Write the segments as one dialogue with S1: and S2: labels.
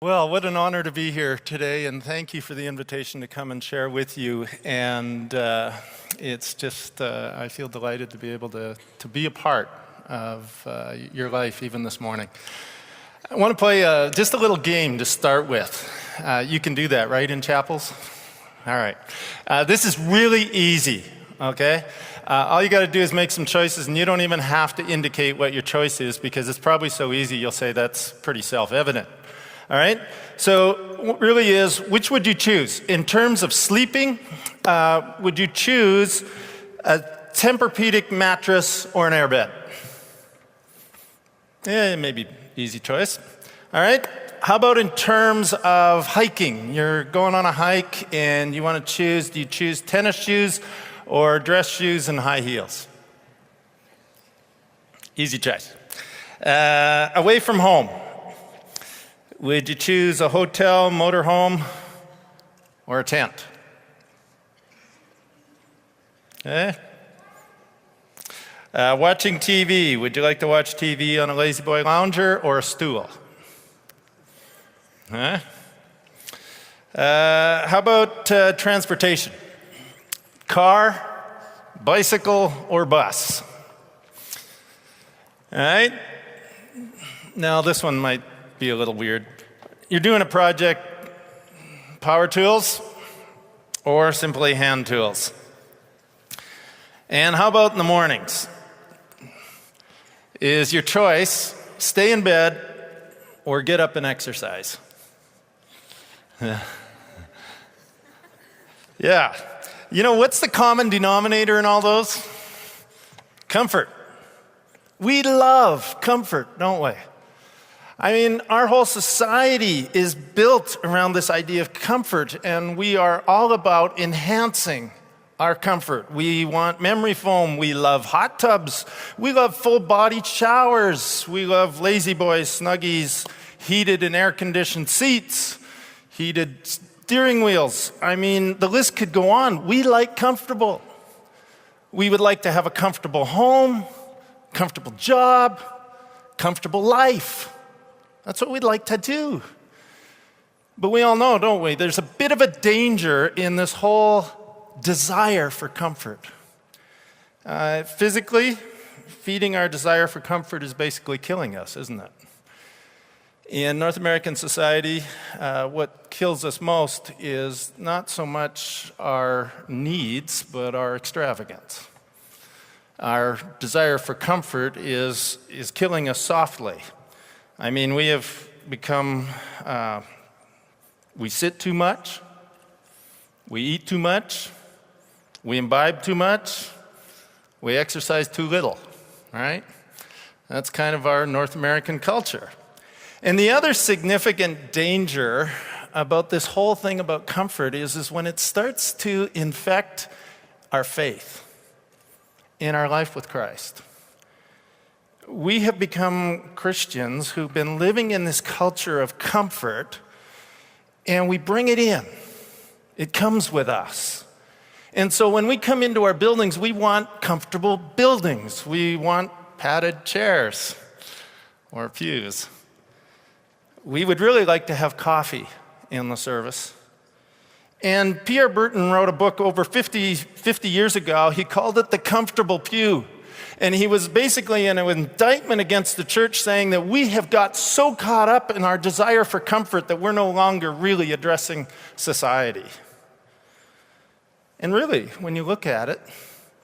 S1: Well, what an honor to be here today, and thank you for the invitation to come and share with you. And it's just, I feel delighted to be able to be a part of your life even this morning. I want to play just a little game to start with. You can do that, right, in chapels? All right. This is really easy, okay? All you got to do is make some choices, and you don't even have to indicate what your choice is because it's probably so easy you'll say that's pretty self-evident. All right? So what really is, which would you choose? In terms of sleeping, would you choose a Tempur-Pedic mattress or an airbed? Yeah, maybe easy choice. All right? How about in terms of hiking? You're going on a hike and you want to choose, do you choose tennis shoes or dress shoes and high heels? Easy choice. Away from home. Would you choose a hotel, motorhome, or a tent? Okay. Watching TV. Would you like to watch TV on a lazy boy lounger or a stool? How about transportation? Car, bicycle, or bus? All right. Now this one might be a little weird. You're doing a project, power tools or simply hand tools? And how about in the mornings? Is your choice stay in bed or get up and exercise? Yeah. You know, what's the common denominator in all those? Comfort. We love comfort, don't we? I mean, our whole society is built around this idea of comfort, and we are all about enhancing our comfort. We want memory foam, we love hot tubs, we love full-body showers, we love lazy boys, snuggies, heated and air-conditioned seats, heated steering wheels. I mean, the list could go on. We like comfortable. We would like to have a comfortable home, comfortable job, comfortable life. That's what we'd like to do. But we all know, don't we, there's a bit of a danger in this whole desire for comfort. Physically, feeding our desire for comfort is basically killing us, isn't it? In North American society, what kills us most is not so much our needs, but our extravagance. Our desire for comfort is killing us softly. I mean, we have become, we sit too much, we eat too much, we imbibe too much, we exercise too little, right? That's kind of our North American culture. And the other significant danger about this whole thing about comfort is when it starts to infect our faith in our life with Christ. We have become Christians who've been living in this culture of comfort, and we bring it in. It comes with us. And so when we come into our buildings, we want comfortable buildings. We want padded chairs or pews. We would really like to have coffee in the service. And Pierre Burton wrote a book over 50 years ago. He called it The Comfortable Pew. And he was basically in an indictment against the church saying that we have got so caught up in our desire for comfort that we're no longer really addressing society. And really, when you look at it,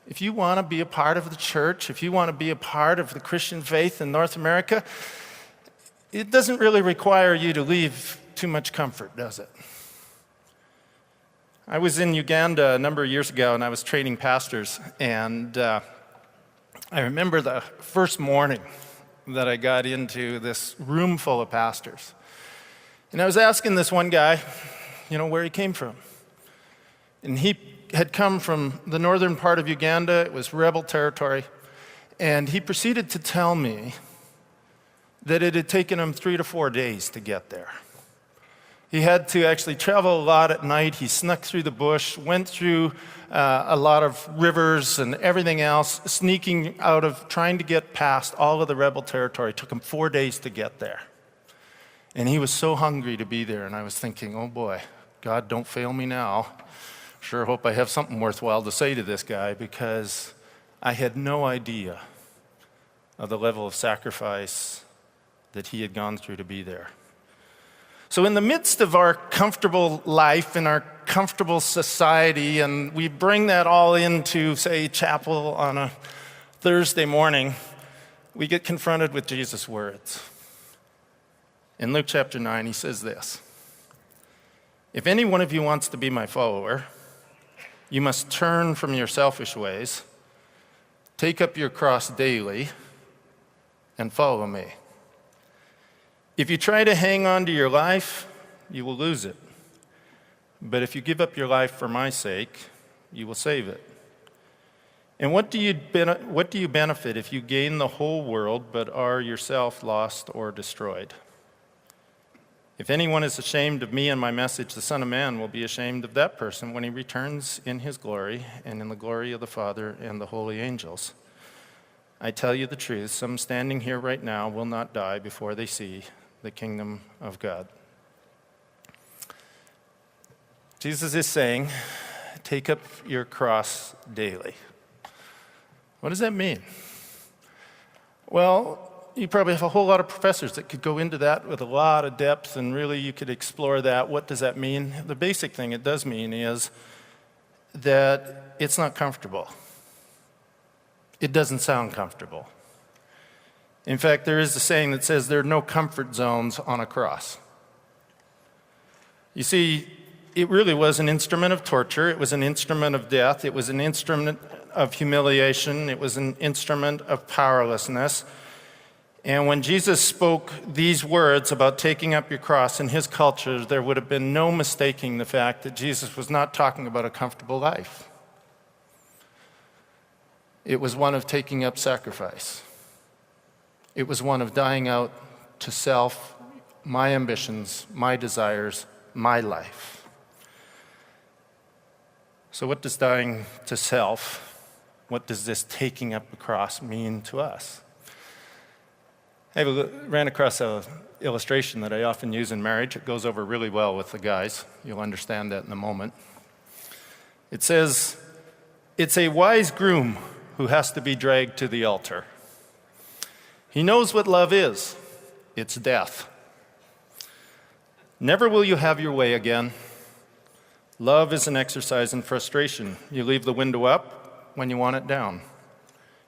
S1: if you want to be a part of the church, if you want to be a part of the Christian faith in North America, it doesn't really require you to leave too much comfort, does it? I was in Uganda a number of years ago, and I was training pastors, and I remember the first morning that I got into this room full of pastors. And I was asking this one guy, where he came from. And he had come from the northern part of Uganda. It was rebel territory. And he proceeded to tell me that it had taken him 3 to 4 days to get there. He had to actually travel a lot at night. He snuck through the bush, went through a lot of rivers and everything else, sneaking out of, trying to get past all of the rebel territory. It took him 4 days to get there. And he was so hungry to be there, and I was thinking, oh boy, God, don't fail me now. Sure hope I have something worthwhile to say to this guy, because I had no idea of the level of sacrifice that he had gone through to be there. So in the midst of our comfortable life and our comfortable society, and we bring that all into, say, chapel on a Thursday morning, we get confronted with Jesus' words. In Luke chapter 9, he says this: "If any one of you wants to be my follower, you must turn from your selfish ways, take up your cross daily, and follow me. If you try to hang on to your life, you will lose it. But if you give up your life for my sake, you will save it. And what do you benefit if you gain the whole world but are yourself lost or destroyed? If anyone is ashamed of me and my message, the Son of Man will be ashamed of that person when he returns in his glory and in the glory of the Father and the holy angels. I tell you the truth, some standing here right now will not die before they see the kingdom of God." Jesus is saying, take up your cross daily. What does that mean? Well, you probably have a whole lot of professors that could go into that with a lot of depth, and really you could explore that. What does that mean? The basic thing it does mean is that it's not comfortable. It doesn't sound comfortable. In fact, there is a saying that says there are no comfort zones on a cross. You see, it really was an instrument of torture. It was an instrument of death. It was an instrument of humiliation. It was an instrument of powerlessness. And when Jesus spoke these words about taking up your cross in his culture, there would have been no mistaking the fact that Jesus was not talking about a comfortable life. It was one of taking up sacrifice. It was one of dying out to self, my ambitions, my desires, my life. So what does dying to self, what does this taking up the cross mean to us? I ran across an illustration that I often use in marriage. It goes over really well with the guys. You'll understand that in a moment. It says, "It's a wise groom who has to be dragged to the altar. He knows what love is. It's death. Never will you have your way again. Love is an exercise in frustration. You leave the window up when you want it down.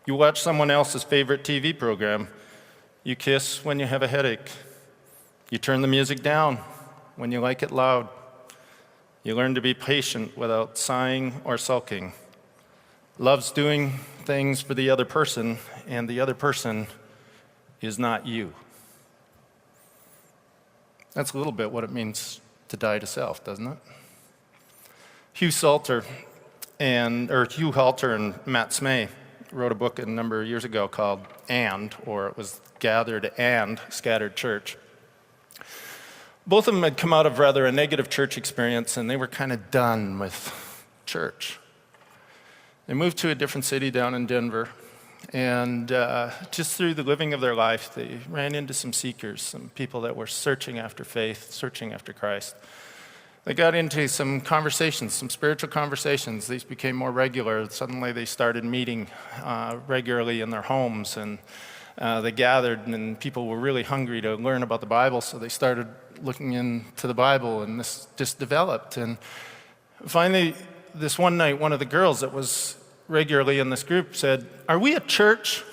S1: You watch someone else's favorite TV program. You kiss when you have a headache. You turn the music down when you like it loud. You learn to be patient without sighing or sulking. Love's doing things for the other person, and the other person is not you." That's a little bit what it means to die to self, doesn't it? Hugh Halter and Matt Smay wrote a book a number of years ago called or it was Gathered and Scattered Church. Both of them had come out of rather a negative church experience, and they were kind of done with church. They moved to a different city down in Denver, and just through the living of their life, they ran into some seekers, some people that were searching after faith, searching after Christ. They got into some conversations, some spiritual conversations. These became more regular. Suddenly they started meeting regularly in their homes, and they gathered, and people were really hungry to learn about the Bible, so they started looking into the Bible, and this just developed. And finally, this one night, one of the girls that was regularly in this group said, "Are we a church?"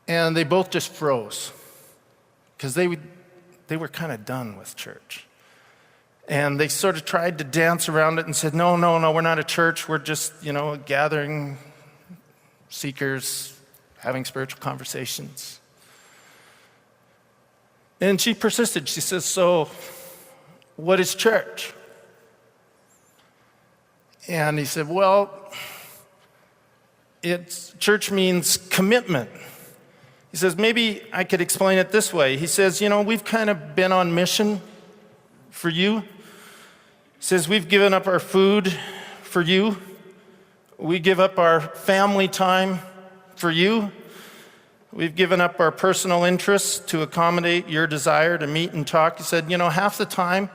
S1: And they both just froze, because they were kind of done with church. And they sort of tried to dance around it and said, no, we're not a church. We're just, gathering seekers, having spiritual conversations. And she persisted. She says, "So what is church?" And he said, "Well, church means commitment." He says, "Maybe I could explain it this way." He says, "We've kind of been on mission for you." He says, "We've given up our food for you. We give up our family time for you. We've given up our personal interests to accommodate your desire to meet and talk. He said, half the time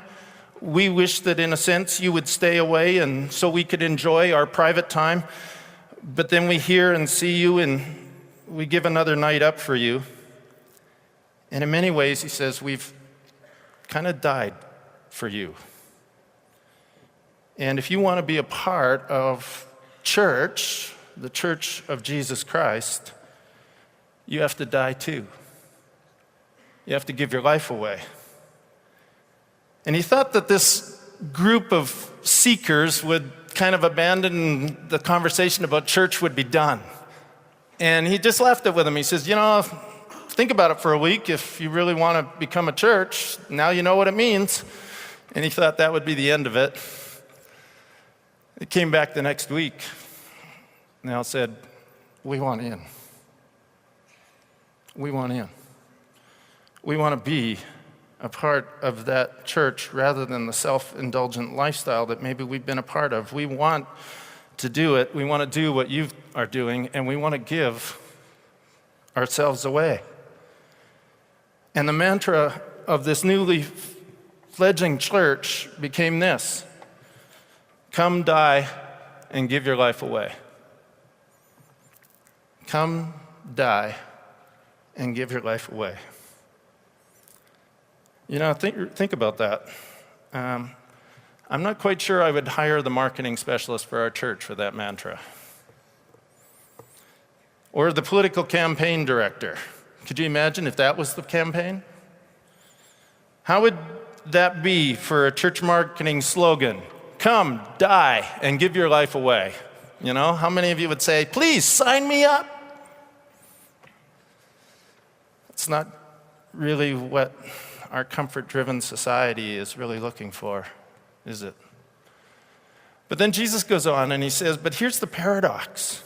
S1: we wish that in a sense you would stay away and so we could enjoy our private time. But then we hear and see you and we give another night up for you. And in many ways, he says, we've kind of died for you. And if you want to be a part of church, the church of Jesus Christ, you have to die too. You have to give your life away. And he thought that this group of seekers would kind of abandon the conversation about church would be done. And he just left it with them. He says, think about it for a week. If you really want to become a church, now you know what it means. And he thought that would be the end of it. They came back the next week. And they all said, we want in. We want in. We want to be a part of that church rather than the self-indulgent lifestyle that maybe we've been a part of. We want to do it. We want to do what you are doing, and we want to give ourselves away. And the mantra of this newly fledgling church became this: come die and give your life away. Come die and give your life away. Think about that. I'm not quite sure I would hire the marketing specialist for our church for that mantra. Or the political campaign director. Could you imagine if that was the campaign? How would that be for a church marketing slogan? Come, die, and give your life away. How many of you would say, please sign me up? It's not really what our comfort-driven society is really looking for, is it? But then Jesus goes on and he says, but here's the paradox.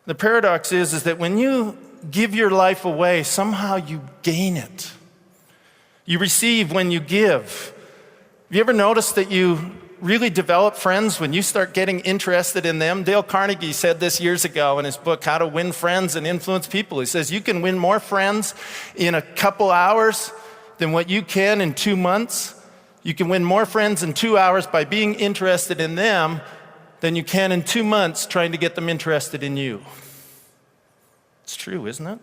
S1: The paradox is that when you give your life away, somehow you gain it. You receive when you give. Have you ever noticed that you really develop friends when you start getting interested in them? Dale Carnegie said this years ago in his book, How to Win Friends and Influence People. He says, you can win more friends in a couple hours than what you can in 2 months. You can win more friends in 2 hours by being interested in them than you can in 2 months trying to get them interested in you. It's true, isn't it?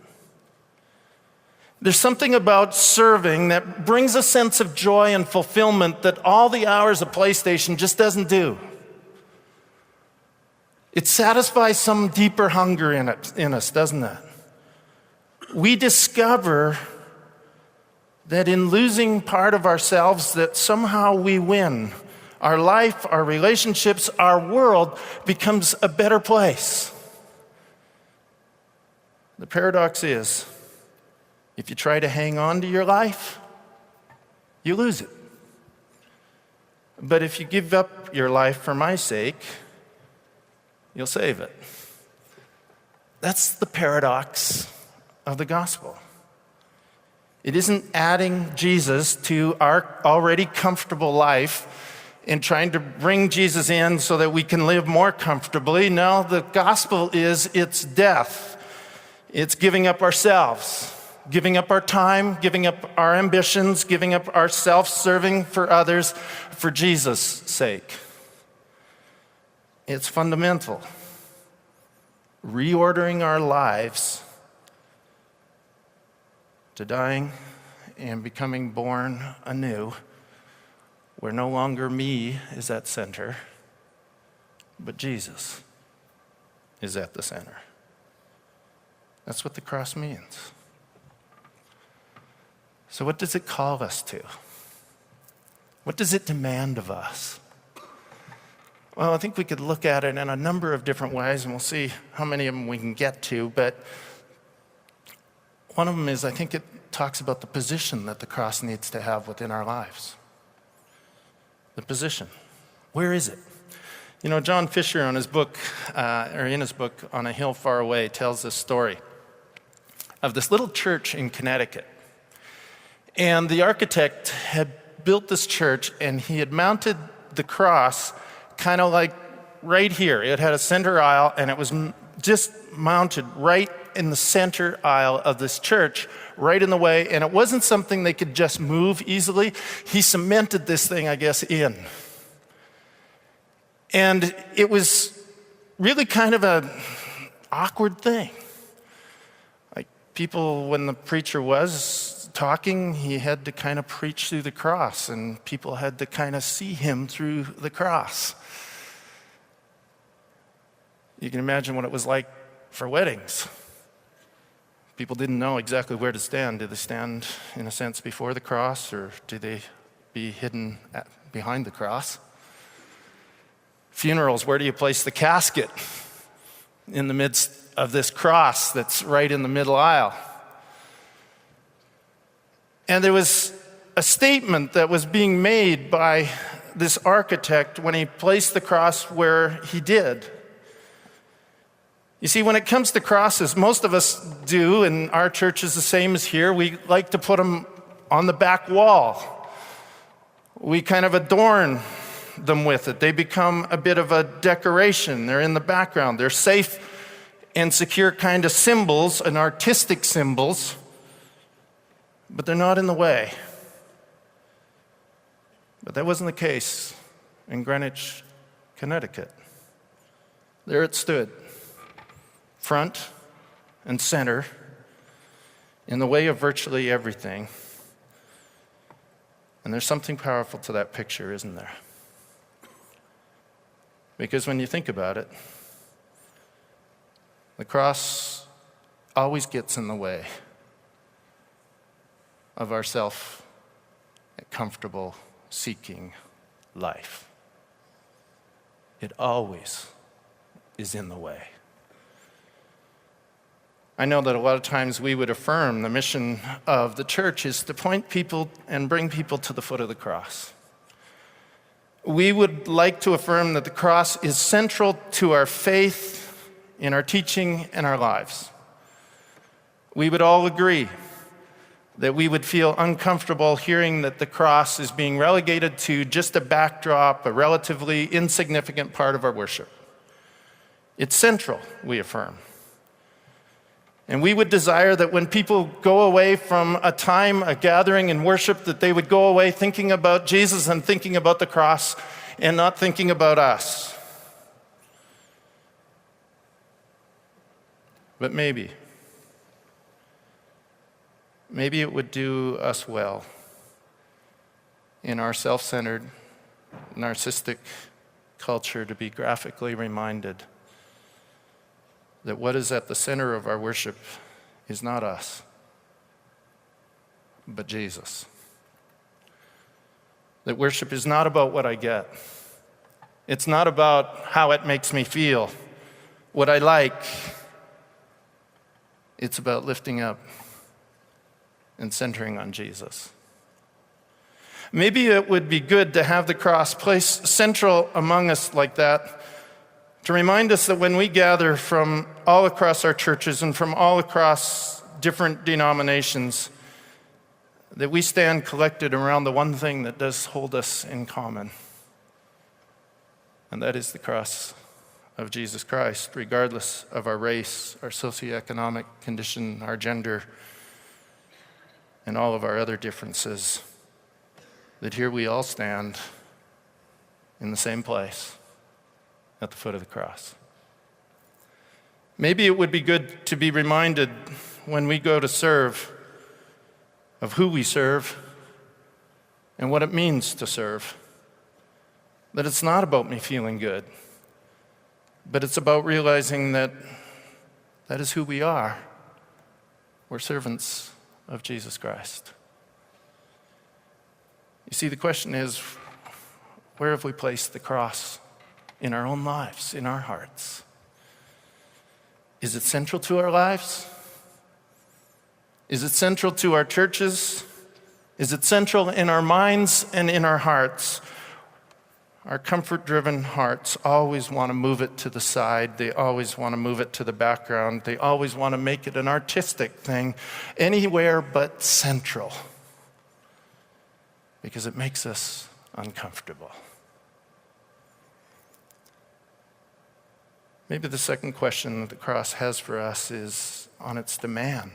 S1: There's something about serving that brings a sense of joy and fulfillment that all the hours of PlayStation just doesn't do. It satisfies some deeper hunger in us, doesn't it? We discover that in losing part of ourselves, that somehow we win. Our life, our relationships, our world becomes a better place. The paradox is, if you try to hang on to your life, you lose it. But if you give up your life for my sake, you'll save it. That's the paradox of the gospel. It isn't adding Jesus to our already comfortable life and trying to bring Jesus in so that we can live more comfortably. No, the gospel is its death. It's giving up ourselves. Giving up our time, giving up our ambitions, giving up our self-serving for others for Jesus' sake. It's fundamental. Reordering our lives to dying and becoming born anew, where no longer me is at center, but Jesus is at the center. That's what the cross means. So what does it call us to? What does it demand of us? Well, I think we could look at it in a number of different ways, and we'll see how many of them we can get to. But one of them is, I think it talks about the position that the cross needs to have within our lives. The position. Where is it? John Fisher in his book On a Hill Far Away tells this story of this little church in Connecticut. And the architect had built this church, and he had mounted the cross kind of like right here. It had a center aisle, and it was just mounted right in the center aisle of this church, right in the way, and it wasn't something they could just move easily. He cemented this thing, I guess, in. And it was really kind of an awkward thing. Like people, when the preacher was talking, he had to kind of preach through the cross, and people had to kind of see him through the cross. You can imagine what it was like for weddings. People didn't know exactly where to stand. Did they stand, in a sense, before the cross, or do they be hidden behind the cross? Funerals, where do you place the casket in the midst of this cross that's right in the middle aisle? And there was a statement that was being made by this architect when he placed the cross where he did. You see, when it comes to crosses, most of us do, and our church is the same as here, we like to put them on the back wall. We kind of adorn them with it. They become a bit of a decoration. They're in the background. They're safe and secure kind of symbols and artistic symbols, but they're not in the way. But that wasn't the case in Greenwich, Connecticut. There it stood, front and center, in the way of virtually everything. And there's something powerful to that picture, isn't there? Because when you think about it, the cross always gets in the way of our self-comfortable seeking life. It always is in the way. I know that a lot of times we would affirm the mission of the church is to point people and bring people to the foot of the cross. We would like to affirm that the cross is central to our faith, in our teaching, and our lives. We would all agree that we would feel uncomfortable hearing that the cross is being relegated to just a backdrop, a relatively insignificant part of our worship. It's central, we affirm. And we would desire that when people go away from a time, a gathering in worship, that they would go away thinking about Jesus and thinking about the cross and not thinking about us. But maybe it would do us well in our self-centered, narcissistic culture to be graphically reminded that what is at the center of our worship is not us, but Jesus. That worship is not about what I get. It's not about how it makes me feel, what I like. It's about lifting up and centering on Jesus. Maybe it would be good to have the cross placed central among us like that, to remind us that when we gather from all across our churches and from all across different denominations, that we stand collected around the one thing that does hold us in common, and that is the cross of Jesus Christ, regardless of our race, our socioeconomic condition, our gender, and all of our other differences, that here we all stand in the same place, at the foot of the cross. Maybe it would be good to be reminded when we go to serve of who we serve and what it means to serve. That it's not about me feeling good, but it's about realizing that that is who we are. We're servants of Jesus Christ. You see, the question is, where have we placed the cross in our own lives, in our hearts? Is it central to our lives? Is it central to our churches? Is it central in our minds and in our hearts? Our comfort-driven hearts always want to move it to the side. They always want to move it to the background. They always want to make it an artistic thing, anywhere but central, because it makes us uncomfortable. Maybe the second question that the cross has for us is on its demand.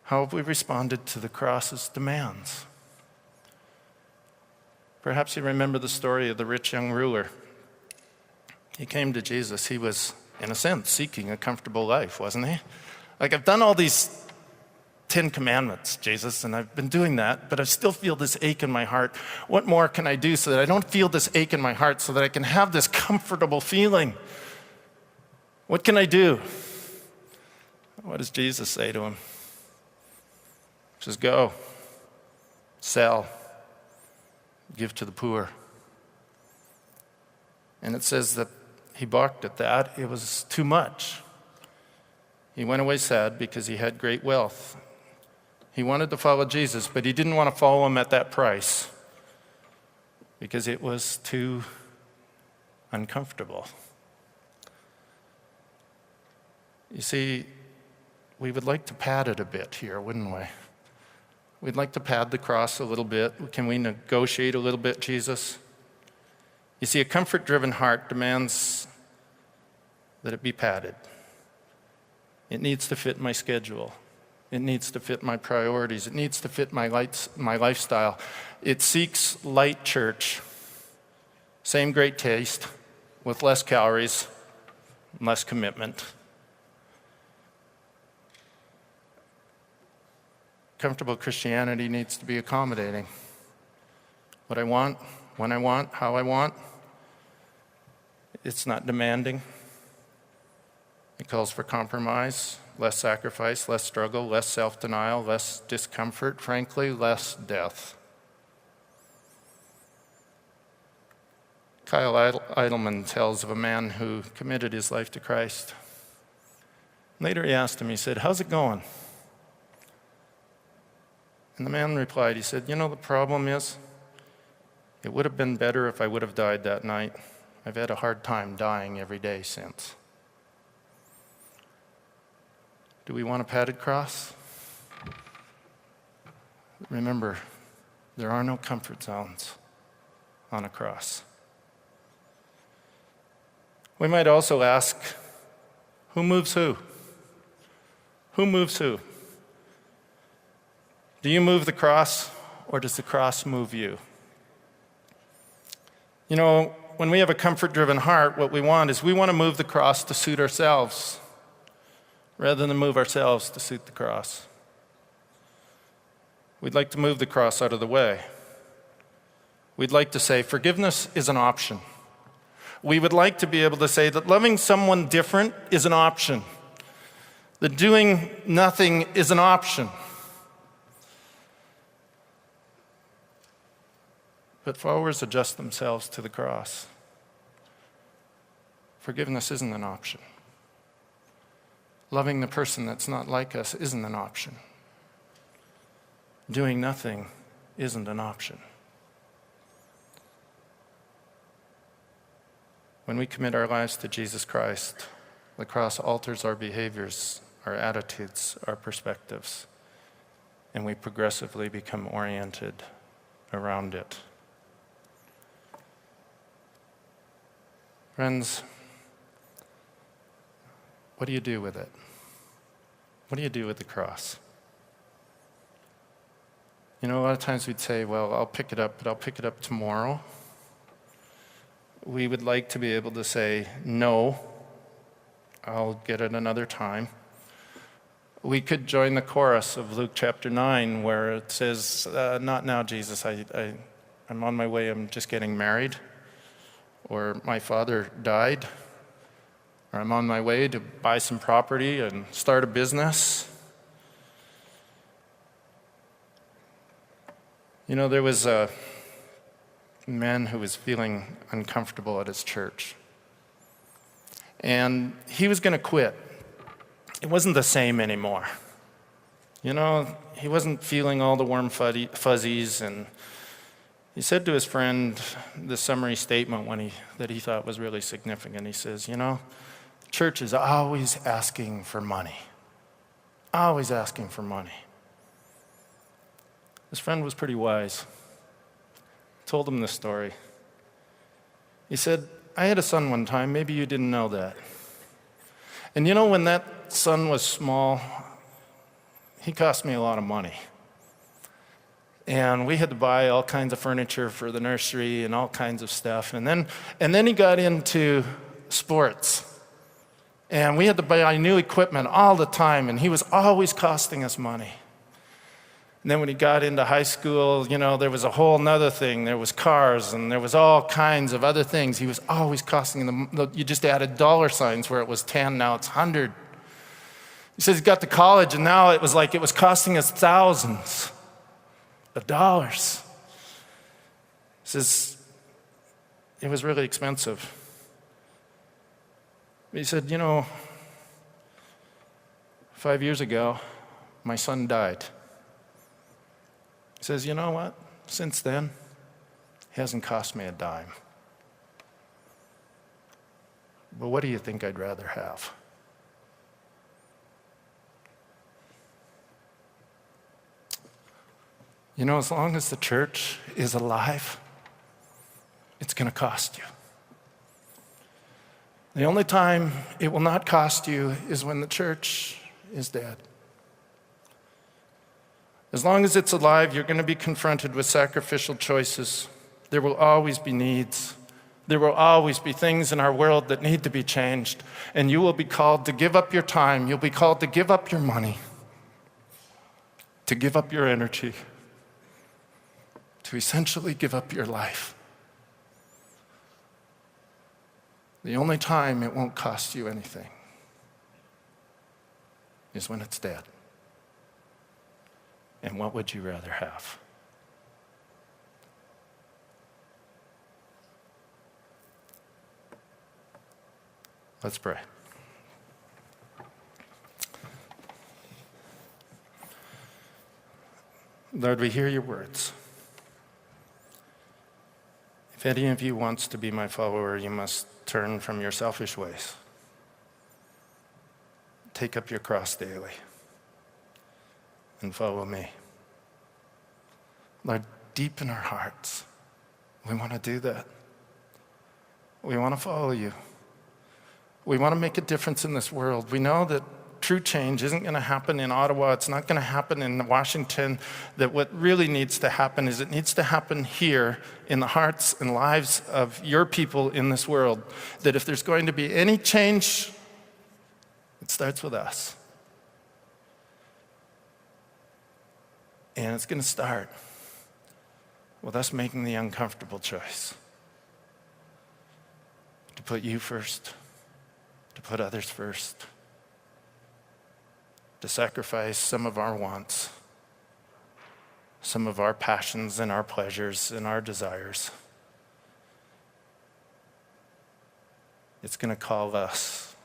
S1: How have we responded to the cross's demands? Perhaps you remember the story of the rich young ruler. He came to Jesus. He was, in a sense, seeking a comfortable life, wasn't he? Like, I've done all these 10 commandments, Jesus, and I've been doing that, but I still feel this ache in my heart. What more can I do so that I don't feel this ache in my heart, so that I can have this comfortable feeling? What can I do? What does Jesus say to him? He says, go, sell, give to the poor. And it says that he balked at that. It was too much. He went away sad because he had great wealth. He wanted to follow Jesus, but he didn't want to follow him at that price because it was too uncomfortable. You see, we would like to pad it a bit here, wouldn't we? We'd like to pad the cross a little bit. Can we negotiate a little bit, Jesus? You see, a comfort-driven heart demands that it be padded. It needs to fit my schedule. It needs to fit my priorities. It needs to fit my lifestyle. It seeks light church, same great taste, with less calories, less commitment. Comfortable Christianity needs to be accommodating. What I want, when I want, how I want. It's not demanding. It calls for compromise, less sacrifice, less struggle, less self-denial, less discomfort, frankly, less death. Kyle Idleman tells of a man who committed his life to Christ. Later he asked him, he said, how's it going? And the man replied, he said, you know, the problem is, it would have been better if I would have died that night. I've had a hard time dying every day since. Do we want a padded cross? Remember, there are no comfort zones on a cross. We might also ask, who moves who? Who moves who? Do you move the cross, or does the cross move you? You know, when we have a comfort-driven heart, what we want is we want to move the cross to suit ourselves, rather than move ourselves to suit the cross. We'd like to move the cross out of the way. We'd like to say forgiveness is an option. We would like to be able to say that loving someone different is an option, that doing nothing is an option. But followers adjust themselves to the cross. Forgiveness isn't an option. Loving the person that's not like us isn't an option. Doing nothing isn't an option. When we commit our lives to Jesus Christ, the cross alters our behaviors, our attitudes, our perspectives, and we progressively become oriented around it. Friends, what do you do with it? What do you do with the cross? You know, a lot of times we'd say, well, I'll pick it up, but I'll pick it up tomorrow. We would like to be able to say, no, I'll get it another time. We could join the chorus of Luke chapter 9 where it says, not now, Jesus, I'm on my way, I'm just getting married. Or my father died. Or I'm on my way to buy some property and start a business. You know, there was a man who was feeling uncomfortable at his church. And he was going to quit. It wasn't the same anymore. You know, he wasn't feeling all the warm fuzzies, and he said to his friend the summary statement that he thought was really significant. He says, you know, church is always asking for money. Always asking for money. His friend was pretty wise. Told him this story. He said, I had a son one time, maybe you didn't know that. And you know, when that son was small, he cost me a lot of money. And we had to buy all kinds of furniture for the nursery and all kinds of stuff. And then he got into sports. And we had to buy new equipment all the time, and he was always costing us money. And then when he got into high school, you know, there was a whole nother thing. There was cars, and there was all kinds of other things. He was always costing them. You just added dollar signs where it was 10, now it's 100. He says he got to college, and now it was like it was costing us thousands of dollars. He says it was really expensive. He said, you know, 5 years ago, my son died. He says, you know what? Since then, it hasn't cost me a dime. But what do you think I'd rather have? You know, as long as the church is alive, it's going to cost you. The only time it will not cost you is when the church is dead. As long as it's alive, you're going to be confronted with sacrificial choices. There will always be needs. There will always be things in our world that need to be changed. And you will be called to give up your time. You'll be called to give up your money, to give up your energy, to essentially give up your life. The only time it won't cost you anything is when it's dead. And what would you rather have? Let's pray. Lord, we hear your words. If any of you wants to be my follower, you must turn from your selfish ways. Take up your cross daily and follow me. Lord, deep in our hearts, we want to do that. We want to follow you. We want to make a difference in this world. We know that true change isn't going to happen in Ottawa. It's not going to happen in Washington. That what really needs to happen is it needs to happen here in the hearts and lives of your people in this world. That if there's going to be any change, it starts with us. And it's going to start with us making the uncomfortable choice to put you first, to put others first, to sacrifice some of our wants, some of our passions and our pleasures and our desires. It's going to call us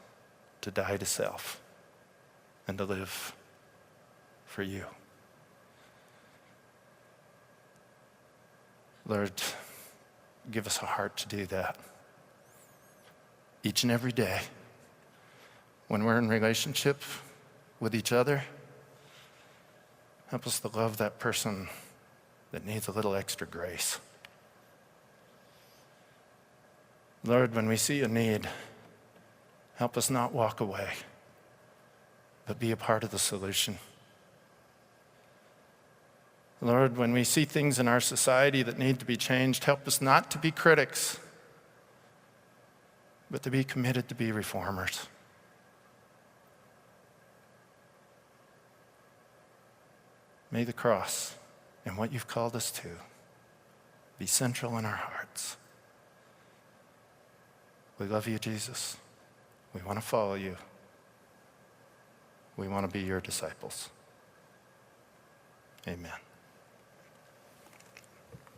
S1: to die to self and to live for you. Lord, give us a heart to do that. Each and every day, when we're in relationship with each other, help us to love that person that needs a little extra grace. Lord, when we see a need, help us not walk away, but be a part of the solution. Lord, when we see things in our society that need to be changed, help us not to be critics, but to be committed to be reformers. May the cross and what you've called us to be central in our hearts. We love you, Jesus. We want to follow you. We want to be your disciples. Amen.